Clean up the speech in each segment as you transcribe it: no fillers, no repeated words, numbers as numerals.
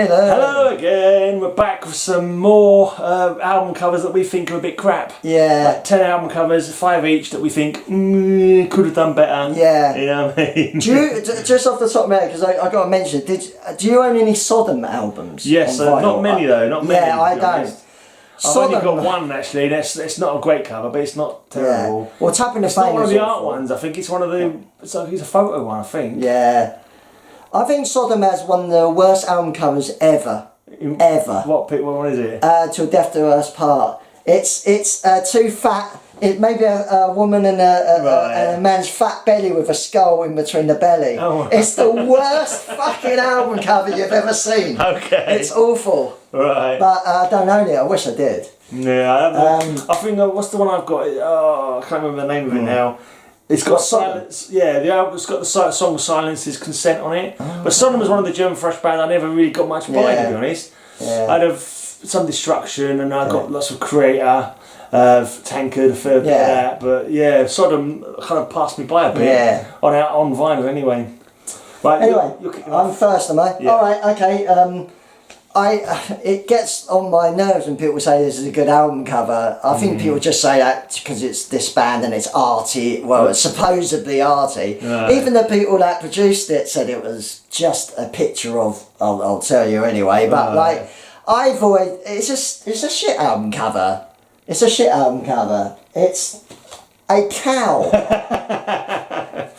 Hello again. We're back with some more album covers that we think are a bit crap. Yeah. Like 10 album covers, 5 each that we think could have done better. Yeah. You know what I mean? Do you, just off the top of my head, because I got to mention, do you own any Sodom albums? Yes, not many though. Not many. Yeah, I don't. I've only got one actually. It's not a great cover, but it's not terrible. Yeah. Well, Tapping the It's not one of the art awful. ones. I think it's one of the. It's a photo one, I think. Yeah. I think Sodom has one of the worst album covers ever. Ever. What is it? Till Death Do Us Part. It's too fat. It may be a woman and a man's fat belly with a skull in between the belly. Oh, right. It's the worst fucking album cover you've ever seen. Okay. It's awful. Right. But I don't own it. I wish I did. Yeah. I think what's the one I've got? Oh, I can't remember the name of it now. It's got Silence. Yeah, the album's got the song Silence's Consent on it. Oh, but Sodom was one of the German thrash bands I never really got much by, to be honest. Yeah. I'd have some Destruction, and I got lots of Creator, Tankard, a fair bit of that. But yeah, Sodom kind of passed me by a bit. Yeah. On vinyl anyway. Right, anyway, I'm first, am I? Yeah. All right. Okay. It gets on my nerves when people say this is a good album cover. I think people just say that because it's this band and it's arty. Well, it's supposedly arty. Even the people that produced it said it was just a picture of. I'll tell you anyway. But like, I've always it's a shit album cover. It's a shit album cover. It's a cow.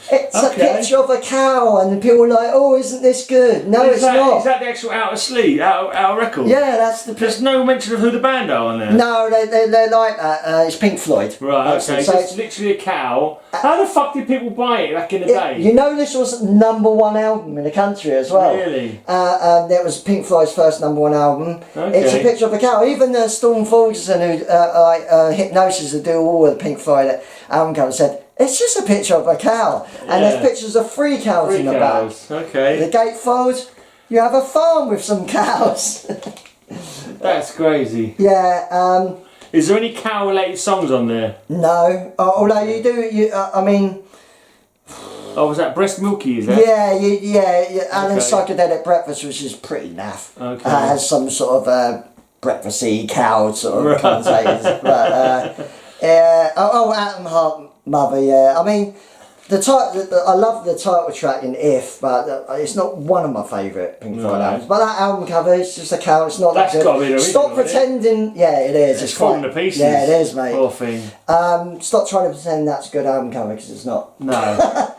It's a picture of a cow, and people are like, "Oh, isn't this good?" No, it's not. Is that the actual Out of Sleep, out of record? Yeah, that's the. There's no mention of who the band are on there. No, they're like that. It's Pink Floyd. Right. Okay. So it's literally a cow. How the fuck did people buy it back in the day? You know, this was #1 album in the country as well. Really? That was Pink Floyd's first #1 album. Okay. It's a picture of a cow. Even Storm Fulgerson, who Hypnosis, who do all the Pink Floyd album covers, said. It's just a picture of a cow, and there's pictures of 3 cows in the back. Okay. The gatefold, you have a farm with some cows. That's crazy. Yeah. Is there any cow-related songs on there? No. Although you do, I mean. Oh, was that Breast Milky? Is that? Yeah. Alan's Psychedelic Breakfast, which is pretty naff. Okay. Has some sort of breakfasty cow sort of connotations. But Atom Heart Mother, yeah. I mean, I love the title track in If, but it's not one of my favourite Pink Floyd albums. But that album cover is just a cow. It's not that good. Got to be the original, Stop pretending. Yeah, it is. It's falling to pieces. Yeah, it is, mate. Poor thing. Stop trying to pretend that's a good album cover because it's not. No.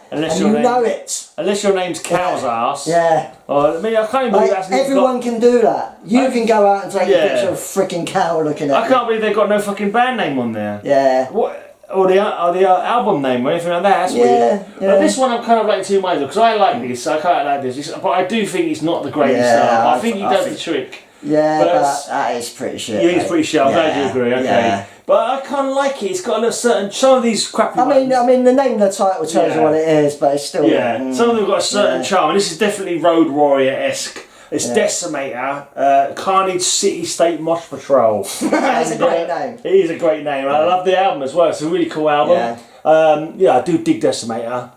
Unless and you know it. Unless your name's Cow's Ass. Yeah. I mean, I can't believe that's everyone can do that. You can go out and take a picture of a freaking cow looking at I can't believe they've got no fucking band name on there. Yeah. What? Or the album name or anything like that. That's weird. But this one I'm kind of like two minds because I like this. I kind of like this. But I do think it's not the greatest album. I think he does the trick. Yeah, but that is pretty shit. Yeah, it's pretty shit. I'm glad you agree. Okay. Yeah. But I kind of like it. It's got a certain. Some of these crappy. I mean, the name of the title tells you what it is, but it's still. Yeah. Some of them have got a certain charm, and this is definitely Road Warrior-esque. It's Decimator, Carnage City State Mosh Patrol. That's a great name. It is a great name. I love the album as well. It's a really cool album. I do dig Decimator.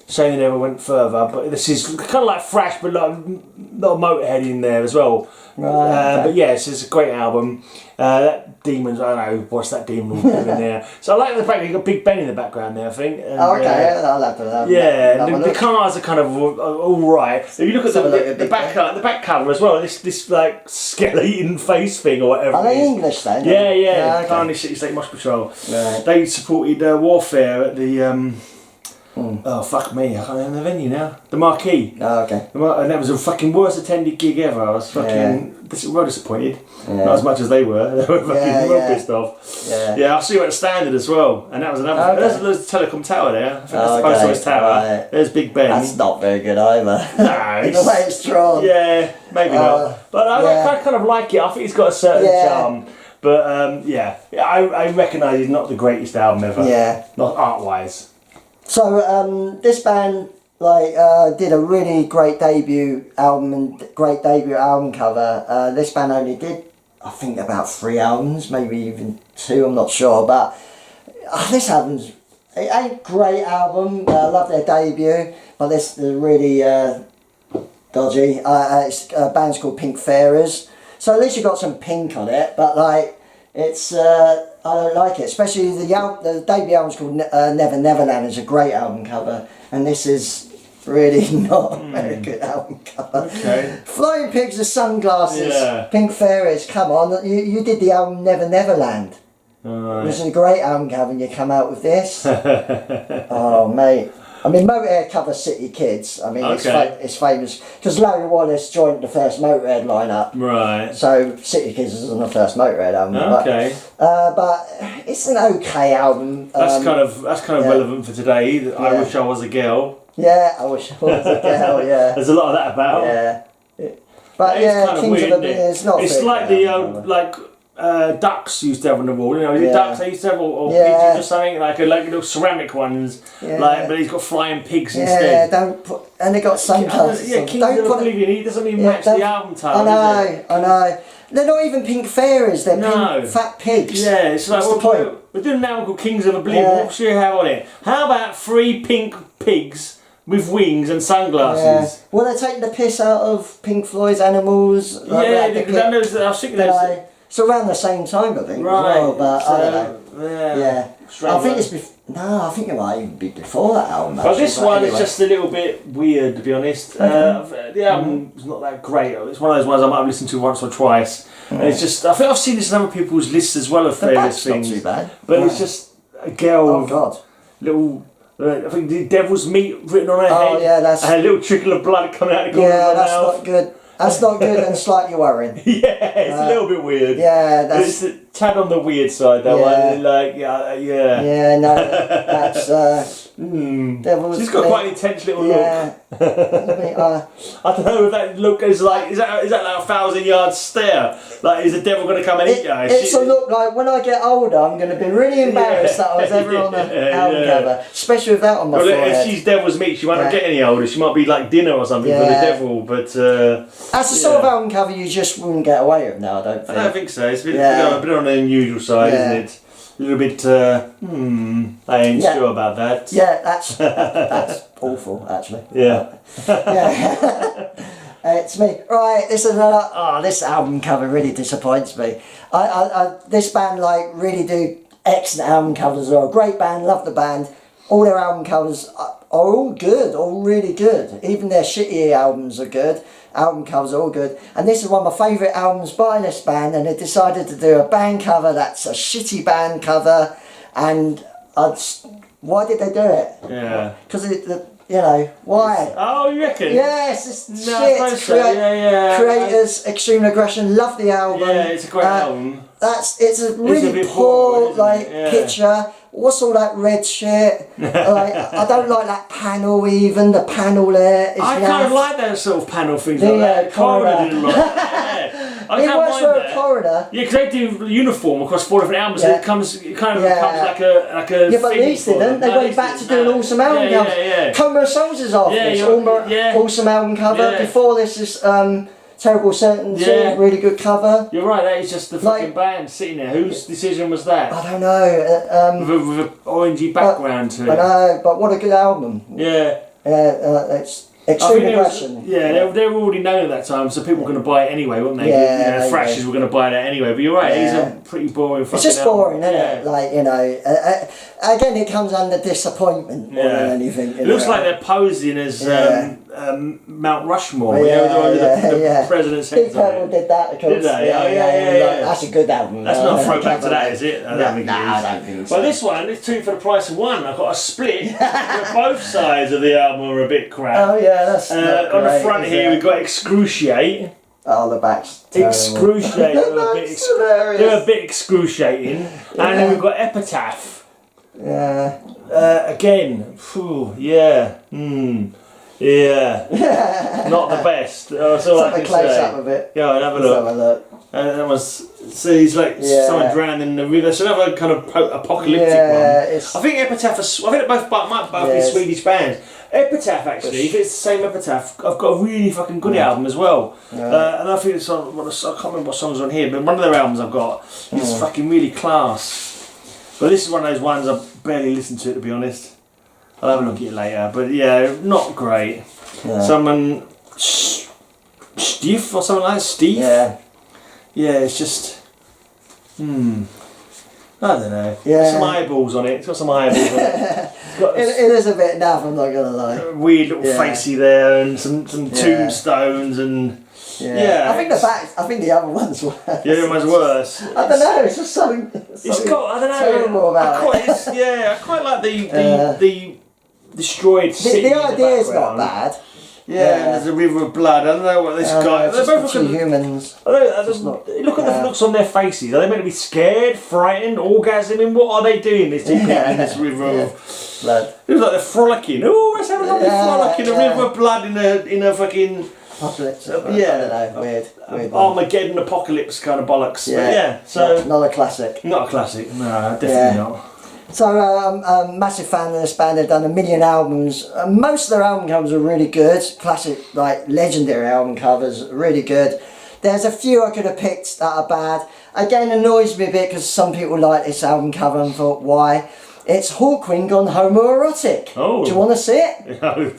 Shame they never went further, but this is kind of like thrash, but like a lot of Motorhead in there as well. Right. But yes, it's a great album. That Demons, I don't know what's that demon in there. So I like the fact that you got Big Ben in the background there, I think. And, okay, I'll have to. The cars are kind of all right. If you look at the back cover as well, this like skeleton face thing or whatever. Are they English then? Yeah. Carnage City State Mosh Patrol. Right. They supported Warfare at the. Oh fuck me! I can't remember the venue now. The Marquee. Oh, okay. And that was the fucking worst attended gig ever. I was fucking well disappointed. Not as much as they were. They were fucking well pissed off. Yeah, I saw you at the Standard as well, and that was another. There's the Telecom Tower there. I think that's the post office tower. Right. There's Big Ben. That's not very good either. No, the way it's drawn. Yeah, maybe not. But I kind of like it. I think it's got a certain charm. But I recognise it's not the greatest album ever. Yeah. Not art wise. So this band did a really great debut album and great debut album cover. This band only did, I think, about 3 albums, maybe even 2. I'm not sure, but this album's a great album. I love their debut, but this is really dodgy. It's a band's called Pink Fairies. So at least you got some pink on it, but like it's I don't like it. Especially the debut album's called Never Neverland. Is a great album cover, and this is really not a very good album cover. Okay. Flying Pigs with Sunglasses. Yeah. Pink Fairies. Come on, you did the album Never Neverland. Right. Which is a great album cover, and you come out with this. Oh mate. I mean, Motorhead cover City Kids. I mean, it's famous because Larry Wallace joined the first Motorhead lineup. Right. So City Kids is on the first Motorhead album. Okay. But it's an okay album. That's kind of relevant for today. I wish I was a girl. Yeah, I wish I was a girl. Yeah. There's a lot of that about. Yeah. But it's kind of Kings weird, of the It's not. It's like the ducks used to have on the wall. You know, Yeah. ducks they used to have, or pigeons or something like little ceramic ones. Yeah. But he's got flying pigs Yeah, instead. don't put. And they got sunglasses. Yeah, Kings of Oblivion. He doesn't even match the album title. I know. They're not even pink fairies. They're pink fat pigs. Yeah, it's like what's the point? We're doing an album called Kings of Oblivion. Yeah. What should we have on it? How about 3 pink pigs with wings and sunglasses? Yeah. Well, they're taking the piss out of Pink Floyd's Animals. Because I was thinking those. It's around the same time, I think. Right. As well, but I don't know. Yeah. I think it's no, I think it might even be before that album. But this one is just a little bit weird, to be honest. The album's not that great. It's one of those ones I might have listened to once or twice. And it's just, I think I've seen this in other people's lists as well of various things. Not too bad. But it's just a girl with God. little, I think the devil's meat written on her head. Oh yeah, that's. And a little trickle of blood coming out the corner of her that's mouth. not good. That's not good and slightly worrying. Yeah, it's a little bit weird. Yeah, that's. It's a tad on the weird side, that one. Yeah. Yeah, no, that's. Devil's She's got quite an intense little look. Yeah. I don't know if that look is like, is that like a 1,000-yard stare? Like, is the devil going to come and eat you? It's a look like when I get older, I'm going to be really embarrassed that I was ever on an album cover, especially with that on my forehead. If she's devil's meat, she might not get any older. She might be like dinner or something for the devil. But that's the sort of album cover you just wouldn't get away with now. I don't think. I don't think so. It's a bit on the unusual side, isn't it? A little bit. I ain't sure about that. Yeah, that's awful, actually. Yeah. It's me. Right, this is another. This album cover really disappoints me. This band really do excellent album covers. They're a great band. Love the band. All their album covers are all good, all really good. Even their shitty albums are good. Album covers are all good. And this is one of my favourite albums by this band, and they decided to do a band cover that's a shitty band cover. And why did they do it? Yeah. Because why? Oh, you reckon? Yes, it's shit. Creators, Extreme Aggression, love the album. Yeah, it's a great album. It's a really poor picture. What's all that red shit? I don't like that panel even. The panel there. I kind of like that sort of panel things like that. Coroner didn't like that. I it can't works mind for that. a coroner. Yeah, because they do uniform across 4 different albums, so it kind of becomes like a Yeah, but Leeds didn't. They went back to doing awesome album covers. Yeah. Coma of Souls is off this awesome album cover. Before this is Terrible Certainty, really good cover. You're right, that is just the fucking band sitting there. Whose decision was that? I don't know. With an orangey background to it. I know, but what a good album. Yeah. It's Extreme Aggression. They were already known at that time, so people were going to buy it anyway, weren't they? Yeah, Thrashers were going to buy that anyway. But you're right, it's a pretty boring fucking It's just boring, album. isn't it? Again, it comes under disappointment more than anything. It looks like they're posing as Mount Rushmore. The president's head. Big Purple did that, of course. Did they? Yeah. That's a good album. That's not a throwback to that, is it? I don't think it is. I don't think so. Well, this one, it's 2 for the price of 1. I've got a split. Both sides of the album are a bit crap. Oh yeah, that's not on great, the front here, we've got Excruciate. Oh, the back's terrible. Excruciate. They're a bit excruciating. And then we've got Epitaph. Yeah. Again. Not the best. That's all I can close say. up a bit. Go and have a look. That was. So he's like someone drowned in the river. So another kind of apocalyptic one. I think Epitaph. I think they might both be Swedish bands. Epitaph, actually, if it's the same Epitaph, I've got a really fucking good album as well. And I think it's on, I can't remember what songs are on here, but one of their albums I've got is fucking really class. But this is one of those ones I barely listen to, to be honest. I'll have a look at it later. But yeah, not great. Someone Stiff or something like that. Steve. Yeah, it's just. I don't know. Yeah. Got some eyeballs on it. It's got some eyeballs on it. It is a bit naff, I'm not gonna lie. Weird little facey there, and some tombstones and. Yeah. I think the other one's worse. The other one's worse. I don't know. It's just something. It's got. I don't know. Terrible about it. I quite like the destroyed city. The idea is not bad. Yeah, and there's a river of blood. I don't know what this guy. They're both two humans. Look at the looks on their faces. Are they meant to be scared, frightened, orgasming? What are they doing? These two people in this river of blood. It was like they're frolicking. Oh, let's have a lovely frolic in a river of blood in a fucking apocalypse. I don't know. Weird. Armageddon apocalypse kind of bollocks. Yeah. But so not a classic. Not a classic. No, definitely not. So I'm a massive fan of this band. They've done 1 million albums. Most of their album covers are really good. Classic, like legendary album covers, really good. There's a few I could have picked that are bad. Again, annoys me a bit because some people like this album cover and thought, why? It's Hawkwind gone homoerotic. Oh. Do you want to see it? I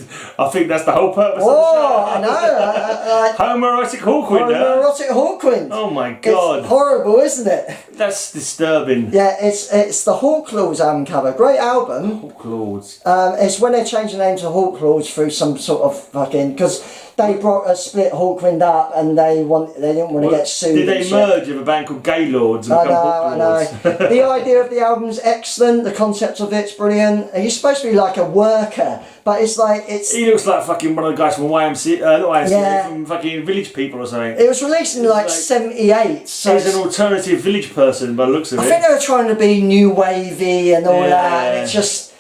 think that's the whole purpose of the show. I know. Homoerotic Hawkwind. Homoerotic Hawkwind. Oh my god. It's horrible, isn't it? That's disturbing. Yeah, it's the Hawklords album cover. Great album. Hawklords. It's when they changed the name to Hawklords through some sort of fucking... Because they brought a split Hawkwind up and they didn't want to get sued. Did they merge with a band called Gaylords and become Hawklords? I know. The idea of the album's excellent. The concept of it's brilliant. He's supposed to be like a worker, but it's like He looks like fucking one of the guys from YMCA, from fucking Village People or something. It was released in like 78. So he's an alternative village person by the looks of it. I think they were trying to be new wavy and all that, and it's just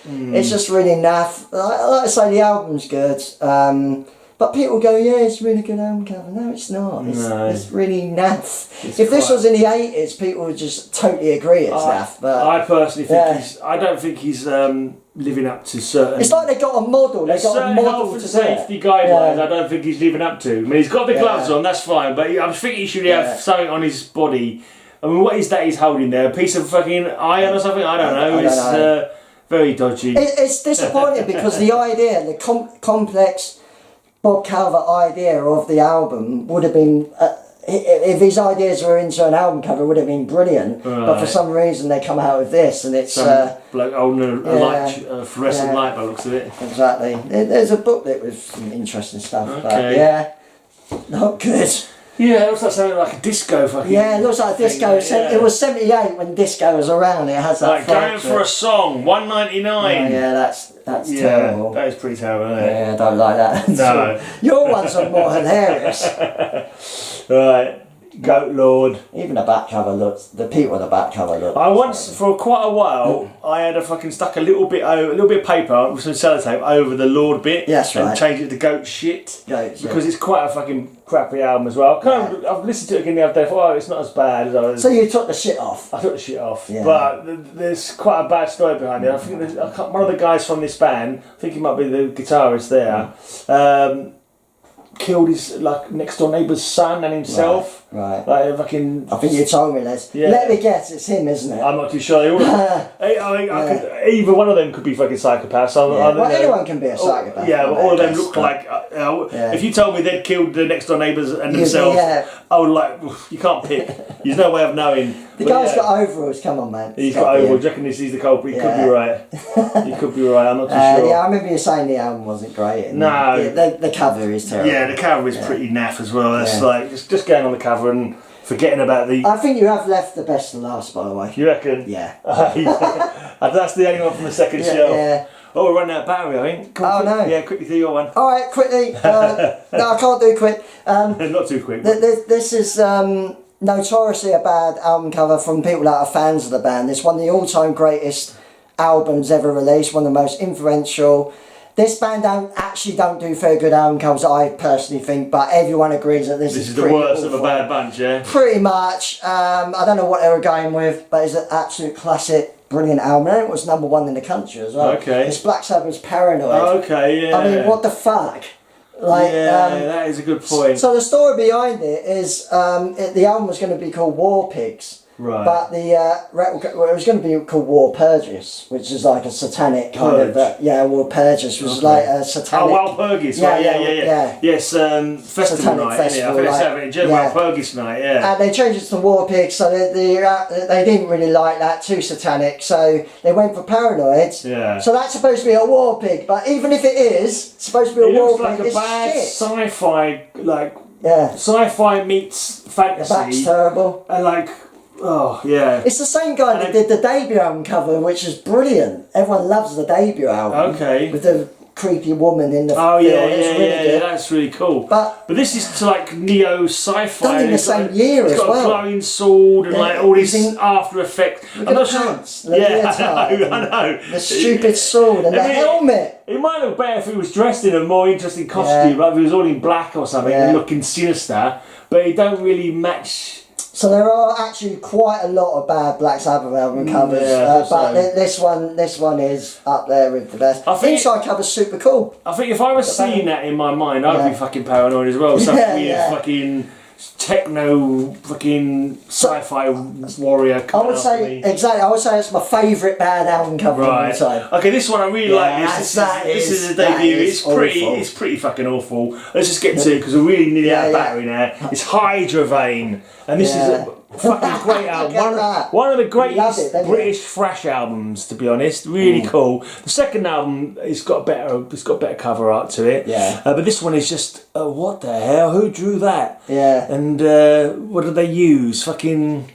really naff. Like I say, the album's good. But people go, yeah, it's a really good album cover. No, it's not. It's really naff. If this was in the 80s, people would just totally agree it's naff. But I personally think I don't think he's living up to certain... It's like they got a model. They got a model health and safety guidelines. I don't think he's living up to. I mean, he's got the gloves on, that's fine. But I think he should have something on his body. I mean, what is that he's holding there? A piece of fucking iron or something? I don't know. It's very dodgy. It's disappointing because the idea, the complex... Bob Calvert idea of the album would have been, if his ideas were into an album cover, it would have been brilliant. Right. But for some reason they come out with this, and it's bloke holding a fluorescent light by the looks of it. Exactly. There's a booklet with some interesting stuff. Okay. But not good. Yeah, it looks like something like a disco fucking... Yeah, it looks like a disco. It was 78 when disco was around. It has that going for a song, $1.99. Yeah, that's terrible. That is pretty terrible, isn't it? Yeah, I don't like that. No. Your ones are more hilarious. Right. Goat Lord. Even the back cover looks. The people on the back cover look. I once, for quite a while, I had stuck a little bit of paper with some sellotape over the Lord bit. Yes, right. And changed it to Goat Shit. Because it's quite a fucking crappy album as well. I've listened to it again the other day. I thought, it's not as bad as I was. So you took the shit off. I took the shit off. Yeah. But there's quite a bad story behind it. I think one of the guys from this band, I think he might be the guitarist there. Killed his next door neighbour's son and himself. Right. Like fucking. I think you told me this. Yeah. Let me guess, it's him, isn't it? I'm not too sure. Either one of them could be fucking psychopaths. Anyone can be a psychopath. Yeah, but all of them look like. If you told me they'd killed the next door neighbours and themselves, I would you can't pick. There's no way of knowing. The guy's got overalls. Come on, man. He's got overalls. Do you reckon he's the culprit? He could be right. He could be right. I'm not too sure. Yeah, I remember you saying the album wasn't great. No. The cover is terrible. Yeah, the cover is pretty naff as well. It's like just going on the cover and forgetting about the... I think you have left the best to last, by the way. You reckon? Yeah. That's the only one from the second shelf. Yeah. Oh, we're running out of battery, I think. No. Yeah, quickly do your one. Alright, quickly. No, I can't do quick. Not too quick. This is notoriously a bad album cover from people that are fans of the band. It's one of the all-time greatest albums ever released, one of the most influential. This band don't do very good album covers, I personally think, but everyone agrees that this is the worst of a bad bunch, yeah? Pretty much. I don't know what they were going with, but it's an absolute classic, brilliant album. I think it was #1 in the country as well. Okay. It's Black Sabbath's Paranoid. Okay, yeah. I mean, what the fuck? That is a good point. So the story behind it is the album was going to be called War Pigs. Right. But the it was going to be called War Purgis, which is like a satanic kind of War Purgis was like a satanic. Oh, Walpurgis, right? Yeah. Yes, festival satanic night. Festival, I think they have it in German. Walpurgis night. Yeah. And they changed it to War Pig, so they didn't really like that, too satanic. So they went for Paranoids. Yeah. So that's supposed to be a War Pig, but even if it is supposed to be a War Pig, like a it's bad shit. sci-fi, like Yeah. sci-fi meets fantasy. The back's terrible. And like, oh yeah. It's the same guy that did the debut album cover, which is brilliant. Everyone loves the debut album. Okay. With the creepy woman in the film. Really that's really cool. But this is to like neo sci-fi. Done in the same year as well. It's got a glowing sword and like all these after effects. I'm not sure. I know. The stupid sword and the helmet. It might look better if he was dressed in a more interesting costume, like if he was all in black or something and looking sinister. But it don't really match. So there are actually quite a lot of bad Black Sabbath album covers, but this one is up there with the best. I think inside cover's super cool. I think if I was seeing that in my mind, I'd be fucking paranoid as well. Some weird fucking techno fucking sci-fi warrior. I would say it's my favourite bad album cover of all time. Okay, this one I really like. This is a debut. It's pretty fucking awful. Let's just get to it because we're really nearly out of battery now. It's Hydra Vein, and this is a fucking great album. One of the greatest British thrash albums, to be honest. Really cool. The second album, it's got better cover art to it. Yeah. But this one is just what the hell? Who drew that? Yeah. And what did they use? Fucking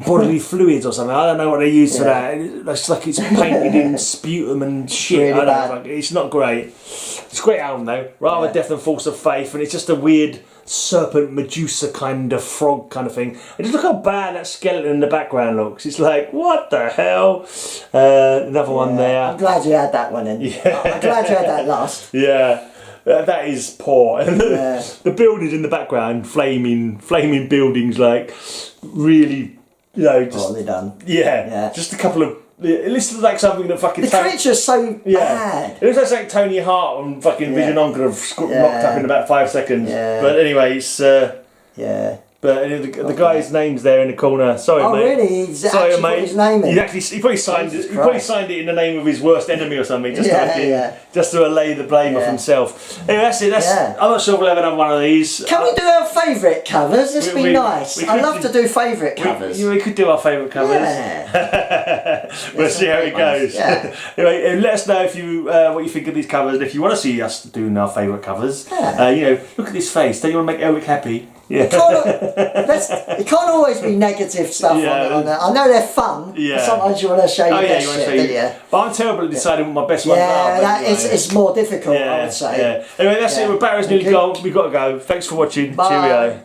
bodily fluids or something. I don't know what they use for that. It's like it's painted in sputum and shit. Really I don't bad. know. It's not great. It's a great album though. Rather Death and Force of Faith, and it's just a weird serpent Medusa kind of frog kind of thing. And just look how bad that skeleton in the background looks. It's like, what the hell? Another one there. I'm glad you had that one in. Yeah. I'm glad you had that last. Yeah. That is poor. And the buildings in the background, flaming buildings, like really, just poorly done. Yeah. Just a couple of. It looks like something that fucking. The creature's so bad. It looks like something Tony Hart and fucking Vision On could have knocked up in about 5 seconds. Yeah. But anyway, it's. But the guy's name's there in the corner. Sorry, mate. Oh, really? He's actually put his name in? He probably signed it. He probably signed it in the name of his worst enemy or something, just to allay the blame of himself. Anyway, that's it. I'm not sure if we'll ever have one of these. Can we do our favourite covers? This would be nice. I love to do favourite covers. We could do our favourite covers. Yeah. We'll see how it goes. Yeah. Anyway, let us know if you what you think of these covers, and if you want to see us doing our favourite covers. Look at this face. Don't you want to make Elric happy? Yeah. It can't always be negative stuff on there. I know they're fun, but sometimes you want to show your best shit, don't you? But I'm terrible at deciding what my best ones are. It's more difficult, I would say. Anyway, that's it. We're battery's nearly gone. We've got to go. Thanks for watching. Bye. Cheerio.